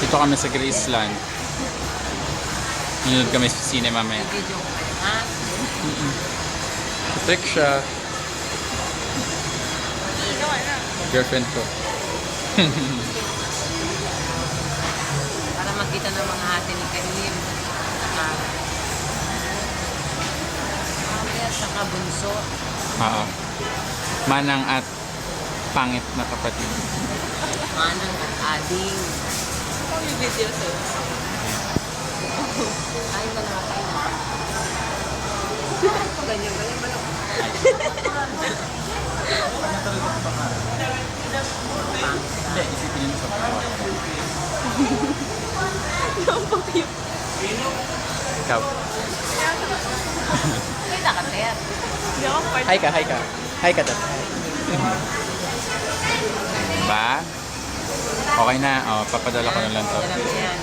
Dito kami sa Graceland. Nanonood kami sa sine mamaya. Video ko ha? Trick siya. Girlfriend ko. Para makita ng mga ate ni Kalim. Saka bunso. Oo. Manang at pangit na kapatid. Manang at ading. Kami video sa ay, namatay na. Ganyan ba yung balok? Hindi, isipin nyo sa pangit. Ikaw. Ay, nakater. Hi ka, hi ka. Hi ka dad. Diba? Okay na. Oh, papadala ko na lang to. Alam mo yan.